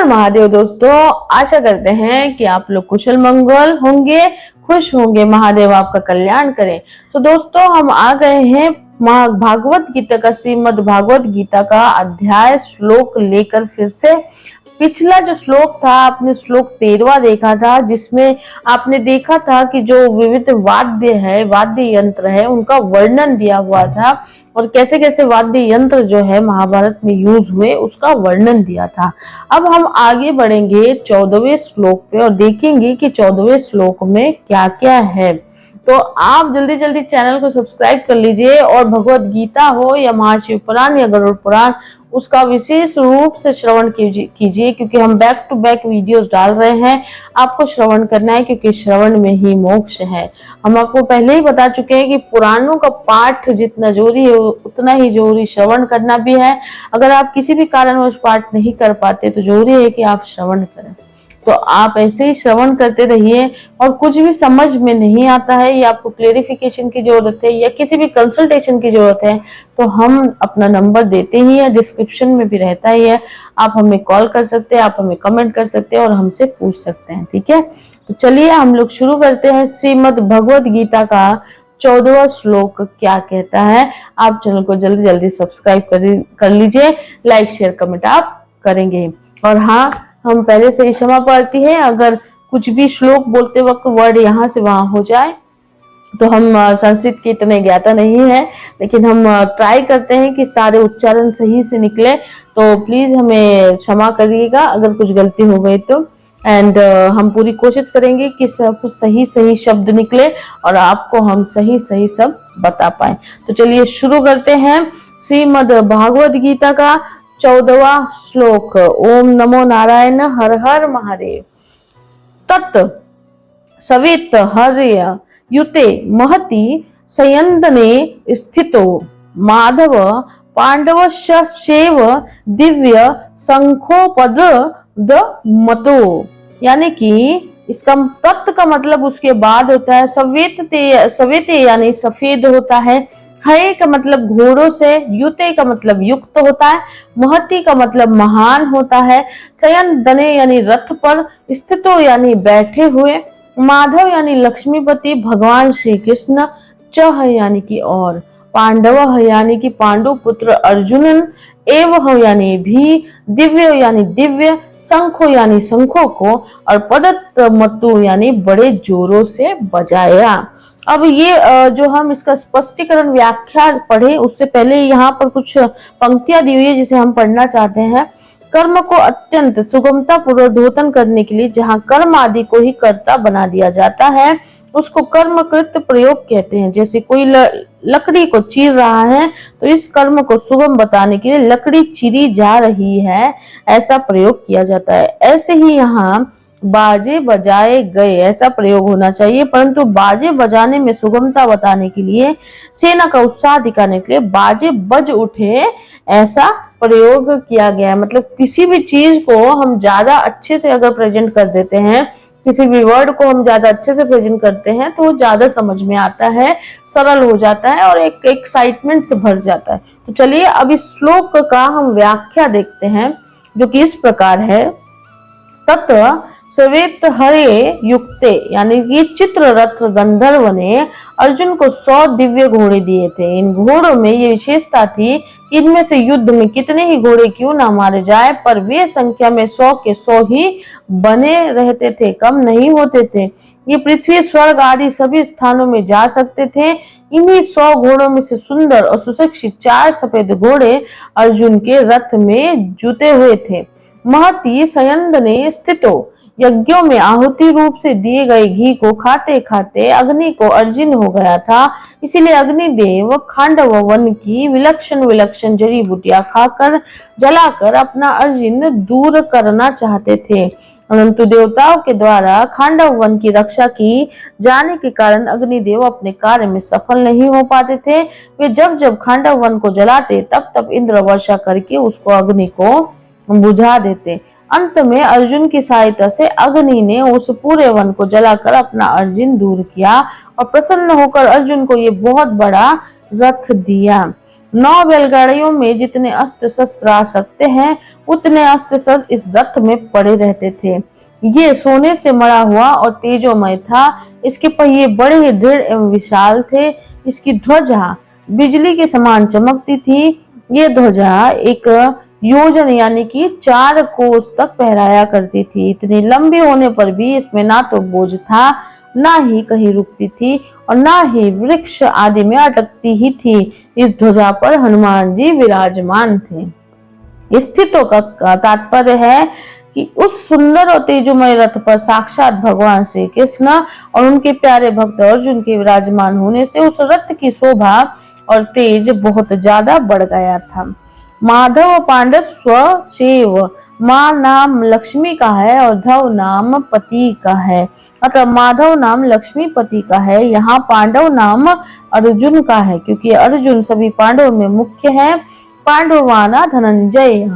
हर महादेव दोस्तों, आशा करते हैं कि आप लोग कुशल मंगल होंगे, खुश होंगे, महादेव आपका कल्याण करें। तो दोस्तों हम आ गए हैं भागवत गीता का, श्रीमद् भागवत गीता का अध्याय श्लोक लेकर फिर से। पिछला जो श्लोक था, आपने श्लोक 13वां देखा था, जिसमें आपने देखा था कि जो विविध वाद्य यंत्र है, उनका वर्णन दिया हुआ था और कैसे कैसे वाद्य यंत्र जो है महाभारत में यूज हुए उसका वर्णन दिया था। अब हम आगे बढ़ेंगे 14वें श्लोक पे और देखेंगे कि 14वें श्लोक में क्या क्या है। तो आप जल्दी जल्दी चैनल को सब्सक्राइब कर लीजिए और भगवत गीता हो या महाशिव पुराण या गरुड़ पुराण, उसका विशेष रूप से श्रवण कीजिए, क्योंकि हम बैक टू बैक वीडियोस डाल रहे हैं। आपको श्रवण करना है, क्योंकि श्रवण में ही मोक्ष है। हम आपको पहले ही बता चुके हैं कि पुराणों का पाठ जितना जरूरी है उतना ही जरूरी श्रवण करना भी है। अगर आप किसी भी कारणवश पाठ नहीं कर पाते तो जरूरी है कि आप श्रवण करें। तो आप ऐसे ही श्रवण करते रहिए, और कुछ भी समझ में नहीं आता है या आपको क्लेरिफिकेशन की जरूरत है या किसी भी कंसल्टेशन की जरूरत है, तो हम अपना नंबर देते ही है, डिस्क्रिप्शन में भी रहता ही है। आप हमें कॉल कर सकते हैं, आप हमें कमेंट कर सकते हैं और हमसे पूछ सकते हैं। ठीक है, तो चलिए हम लोग शुरू करते हैं। श्रीमद् भगवत गीता का 14वां श्लोक क्या कहता है। आप चैनल को जल्दी जल्दी सब्सक्राइब कर लीजिए, लाइक शेयर कमेंट आप करेंगे। और हाँ, हम पहले से ही क्षमा प्रार्थी है, अगर कुछ भी श्लोक बोलते वक्त वर्ड यहाँ से वहां हो जाए तो हम संस्कृत के इतने ज्ञाता नहीं है, लेकिन हम ट्राई करते हैं कि सारे उच्चारण सही से निकले। तो प्लीज हमें क्षमा करिएगा अगर कुछ गलती हो गई तो। एंड हम पूरी कोशिश करेंगे कि सब कुछ सही सही शब्द निकले और आपको हम सही सही सब बता पाए। तो चलिए शुरू करते हैं श्रीमद् भागवत गीता का 14वां श्लोक। ओम नमो नारायण, हर हर महादेव। तत् सवित हर्य युते महति सयंदने स्थितो माधव पांडवश्चैव दिव्य शंखोपद द मतो। यानी कि इसका तत्व का मतलब उसके बाद होता है सवेते यानी सफेद होता है, हय का मतलब घोड़ों से, युते का मतलब युक्त होता है, महति का मतलब महान होता है, शयन दने यानी रथ पर, स्थितो यानी बैठे हुए, माधव यानी लक्ष्मीपति भगवान श्री कृष्ण, च यानी कि और, पांडव यानी कि पांडु पुत्र अर्जुन, एव यानी भी, दिव्य यानी दिव्य, शंखो यानी शंखों को, और पदत मतु यानी बड़े जोरों से बजाया। अब ये जो हम इसका स्पष्टीकरण व्याख्या पढ़े उससे पहले यहाँ पर कुछ पंक्तियां दी हुई है जिसे हम पढ़ना चाहते हैं। कर्म को अत्यंत सुगमता पूर्वक द्योतन करने के लिए जहाँ कर्म आदि को ही कर्ता बना दिया जाता है उसको कर्मकृत प्रयोग कहते हैं। जैसे कोई लकड़ी को चीर रहा है तो इस कर्म को सुगम बताने के लिए लकड़ी चीरी जा रही है, ऐसा प्रयोग किया जाता है। ऐसे ही यहाँ बाजे बजाए गए ऐसा प्रयोग होना चाहिए, परंतु बाजे बजाने में सुगमता बताने के लिए, सेना का उत्साह दिखाने के लिए बाजे बज उठे ऐसा प्रयोग किया गया है। मतलब किसी भी चीज को हम ज्यादा अच्छे से अगर प्रेजेंट कर देते हैं, किसी भी वर्ड को हम ज्यादा अच्छे से प्रेजेंट करते हैं तो वो ज्यादा समझ में आता है, सरल हो जाता है और एक एक्साइटमेंट से भर जाता है। तो चलिए अब इस श्लोक का हम व्याख्या देखते हैं, जो कि इस प्रकार है। तत् सवेत हरे युक्ते यानी कि चित्ररथ गंधर्व ने अर्जुन को 100 दिव्य घोड़े दिए थे। इन घोड़ों में ये विशेषता थी कि इनमें से युद्ध में कितने ही घोड़े क्यों ना मारे जाए, पर वे संख्या में 100 के 100 ही बने रहते थे, कम नहीं होते थे। ये पृथ्वी स्वर्ग आदि सभी स्थानों में जा सकते थे। इन्हीं 100 घोड़ों में से सुंदर और सुशिक्षित 4 सफेद घोड़े अर्जुन के रथ में जुते हुए थे। महति सयंदने स्थितो यज्ञों में आहुति रूप से दिए गए घी को खाते खाते अग्नि को अर्जिन हो गया था, इसीलिए अग्निदेव खांडव वन की विलक्षण विलक्षण जड़ी बूटियां खाकर जलाकर अपना अर्जिन दूर करना चाहते थे। परंतु देवताओं के द्वारा खांडव वन की रक्षा की जाने के कारण अग्निदेव अपने कार्य में सफल नहीं हो पाते थे। वे जब जब खांडव वन को जलाते तब तब इंद्र वर्षा करके उसको अग्नि को बुझा देते। अंत में अर्जुन की सहायता से अग्नि ने उस पूरे वन को जलाकर अपना अर्जुन दूर किया और प्रसन्न होकर अर्जुन को ये बहुत बड़ा रथ दिया। 9 बैलगाड़ियों में जितने अस्त्र शस्त्र आ सकते हैं उतने अस्त्र शस्त्र इस रथ में पड़े रहते थे। ये सोने से मढ़ा हुआ और तेजोमय था। इसके पहिए बड़े ही दृढ़ एवं विशाल थे। इसकी ध्वजा बिजली के समान चमकती थी। ये ध्वजा एक योजन यानी कि 4 कोस तक फहराया करती थी। इतनी लंबी होने पर भी इसमें ना तो बोझ था, ना ही कहीं रुकती थी और ना ही वृक्ष आदि में अटकती ही थी। इस ध्वजा पर हनुमान जी विराजमान थे। स्थितों का तात्पर्य है कि उस सुंदर और तेजोमय रथ पर साक्षात भगवान श्री कृष्ण और उनके प्यारे भक्त अर्जुन के विराजमान होने से उस रथ की शोभा और तेज बहुत ज्यादा बढ़ गया था। माधव पांडव स्वशेव, माँ नाम लक्ष्मी का है और धव नाम पति का है। अतः माधव नाम लक्ष्मी पति का है। यहाँ पांडव नाम अर्जुन का है क्योंकि अर्जुन सभी पांडवों में मुख्य है। पांडवाना धनंजय,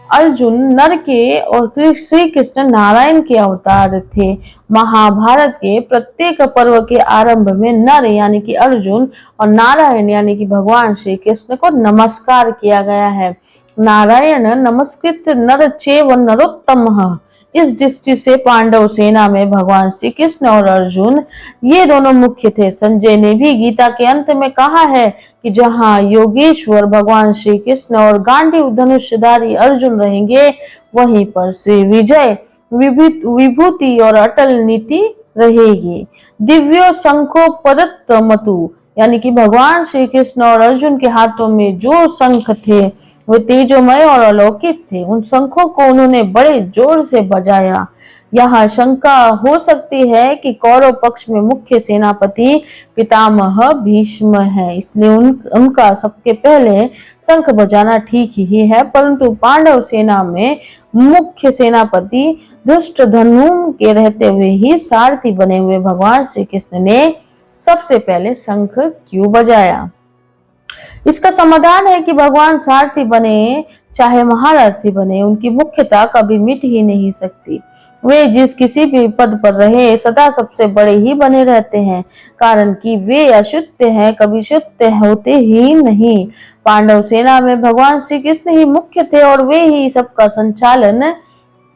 अर्जुन नर के और श्री कृष्ण नारायण के अवतार थे। महाभारत के प्रत्येक पर्व के आरंभ में नर यानी कि अर्जुन और नारायण यानी कि भगवान श्री कृष्ण को नमस्कार किया गया है। नारायण नमस्कृत नर चैव नरोत्तमः। इस दृष्टि से पांडव सेना में भगवान श्री कृष्ण और अर्जुन ये दोनों मुख्य थे। संजय ने भी गीता के अंत में कहा है कि जहाँ योगेश्वर भगवान श्री कृष्ण और गांडीव धनुषधारी अर्जुन रहेंगे वहीं पर श्री विजय विभूति और अटल नीति रहेगी। दिव्यो शंखो पदत्त मतु, यानी कि भगवान श्री कृष्ण और अर्जुन के हाथों में जो शंख थे वे तेजोमय और अलौकिक थे। उन शंखों को उन्होंने बड़े जोर से बजाया। यहाँ शंका हो सकती है कि कौरव पक्ष में मुख्य सेनापति पितामह भीष्म है, इसलिए उनका सबके पहले शंख बजाना ठीक ही है। परंतु पांडव सेना में मुख्य सेनापति धृष्टद्युम्न के रहते हुए ही सारथी बने हुए भगवान श्री कृष्ण ने सबसे पहले शंख क्यों बजाया? इसका समाधान है कि भगवान सारथी बने चाहे महारथी बने, उनकी मुख्यता कभी मिट ही नहीं सकती। वे जिस किसी भी पद पर रहे सदा सबसे बड़े ही बने रहते हैं, कारण कि वे अशुद्ध हैं, कभी शुद्ध होते ही नहीं। पांडव सेना में भगवान श्री कृष्ण ही मुख्य थे और वे ही सबका संचालन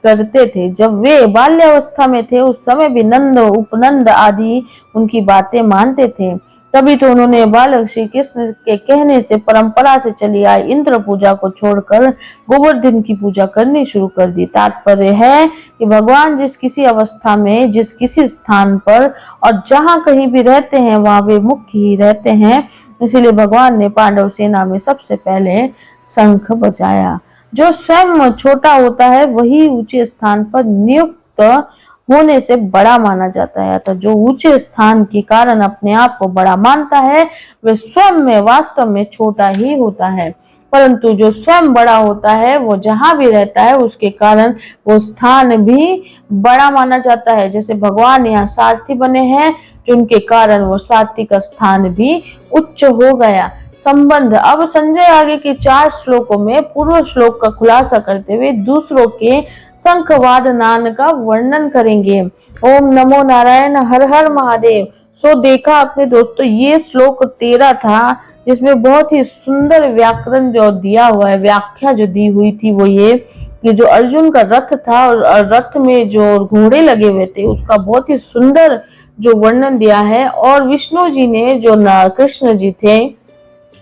करते थे। जब वे बाल्यावस्था में थे उस समय भी नंद उपनंद आदि उनकी बातें मानते थे। तभी तो उन्होंने बालक श्री कृष्ण के कहने से परंपरा से चली आई इंद्र पूजा को छोड़कर गोवर्धन की पूजा करनी शुरू कर दी। तात्पर्य है कि भगवान जिस किसी अवस्था में, जिस किसी स्थान पर और जहाँ कहीं भी रहते हैं वहां वे मुख्य ही रहते हैं। इसीलिए भगवान ने पांडव सेना में सबसे पहले शंख बजाया। जो स्वयं छोटा होता है वही ऊंचे स्थान पर नियुक्त होने से बड़ा माना जाता है। तो जो ऊंचे स्थान के कारण अपने आप को बड़ा मानता है वह स्वयं में वास्तव में छोटा ही होता है। परंतु जो स्वयं बड़ा होता है वो जहां भी रहता है उसके कारण वो स्थान भी बड़ा माना जाता है। जैसे भगवान यहाँ सारथी बने हैं, जिनके कारण वो सारथी का स्थान भी उच्च हो गया। संबंध। अब संजय आगे के 4 श्लोकों में पूर्व श्लोक का खुलासा करते हुए दूसरों के शंखवाद नान का वर्णन करेंगे। ओम नमो नारायण, हर हर महादेव। सो देखा आपने दोस्तों, ये श्लोक 13 था जिसमें बहुत ही सुंदर व्याकरण जो दिया हुआ है, व्याख्या जो दी हुई थी वो ये कि जो अर्जुन का रथ था और रथ में जो घोड़े लगे हुए थे उसका बहुत ही सुंदर जो वर्णन दिया है। और विष्णु जी ने जो कृष्ण जी थे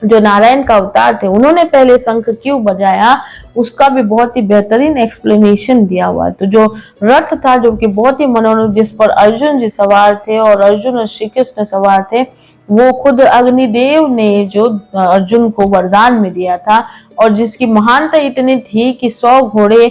जो नारायण का अवतार थे उन्होंने पहले शंख क्यों बजाया उसका भी बहुत ही बेहतरीन एक्सप्लेनेशन दिया हुआ है। तो जो रथ था जो कि बहुत ही मनोरम, जिस पर अर्जुन जी सवार थे और अर्जुन और श्री कृष्ण सवार थे, वो खुद अग्निदेव ने जो अर्जुन को वरदान में दिया था और जिसकी महानता इतनी थी कि 100 घोड़े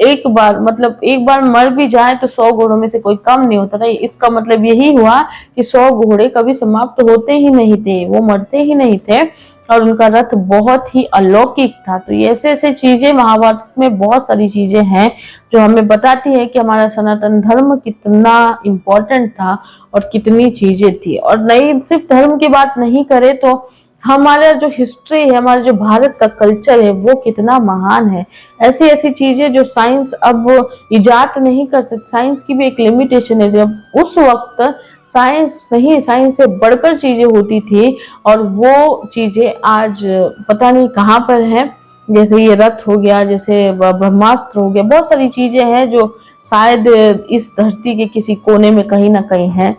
एक बार मर भी जाए तो 100 घोड़ों में से कोई कम नहीं होता था। इसका मतलब यही हुआ कि 100 घोड़े कभी समाप्त होते ही नहीं थे, वो मरते ही नहीं थे और उनका रथ बहुत ही अलौकिक था। तो ये ऐसे ऐसे चीजें महाभारत में बहुत सारी चीजें हैं जो हमें बताती है कि हमारा सनातन धर्म कितना इम्पोर्टेंट था और कितनी चीजें थी। और नहीं सिर्फ धर्म की बात नहीं करें तो हमारा जो हिस्ट्री है, हमारा जो भारत का कल्चर है वो कितना महान है। ऐसी ऐसी चीजें जो साइंस अब इजाद नहीं कर सकती, साइंस की भी एक लिमिटेशन है। जब उस वक्त साइंस नहीं, साइंस से बढ़कर चीजें होती थी और वो चीजें आज पता नहीं कहाँ पर है। जैसे ये रथ हो गया, जैसे ब्रह्मास्त्र हो गया, बहुत सारी चीजें हैं जो शायद इस धरती के किसी कोने में कहीं ना कहीं है।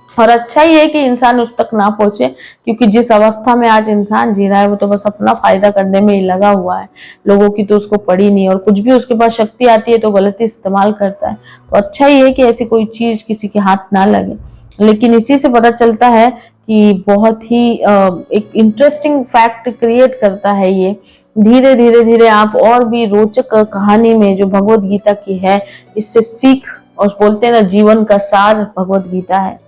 और अच्छा ही है कि इंसान उस तक ना पहुंचे, क्योंकि जिस अवस्था में आज इंसान जी रहा है वो तो बस अपना फायदा करने में ही लगा हुआ है। लोगों की तो उसको पड़ी नहीं, और कुछ भी उसके पास शक्ति आती है तो गलत इस्तेमाल करता है। तो अच्छा ही है कि ऐसी कोई चीज किसी के हाथ ना लगे। लेकिन इसी से पता चलता है कि बहुत ही एक इंटरेस्टिंग फैक्ट क्रिएट करता है ये। धीरे धीरे धीरे आप और भी रोचक कहानी में जो भगवत गीता की है, इससे सीख, और बोलते हैं ना जीवन का सार भगवत गीता है।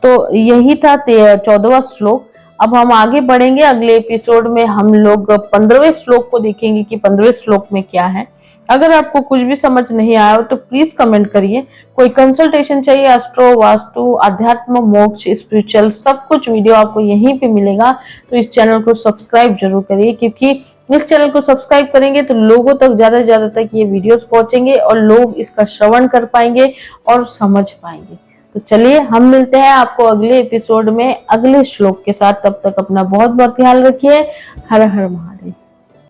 तो यही था 14वां श्लोक। अब हम आगे बढ़ेंगे, अगले एपिसोड में हम लोग 15वें श्लोक को देखेंगे कि 15वें श्लोक में क्या है। अगर आपको कुछ भी समझ नहीं आया हो तो प्लीज कमेंट करिए। कोई कंसल्टेशन चाहिए, एस्ट्रो, वास्तु, अध्यात्म, मोक्ष, स्पिरिचुअल, सब कुछ वीडियो आपको यहीं पे मिलेगा। तो इस चैनल को सब्सक्राइब जरूर करिए, क्योंकि इस चैनल को सब्सक्राइब करेंगे तो लोगों तक ज्यादा से ज्यादा तक ये वीडियोस पहुंचेंगे और लोग इसका श्रवण कर पाएंगे और समझ पाएंगे। तो चलिए हम मिलते हैं आपको अगले एपिसोड में अगले श्लोक के साथ। तब तक अपना बहुत बहुत ख्याल रखिए। हर हर महादेव।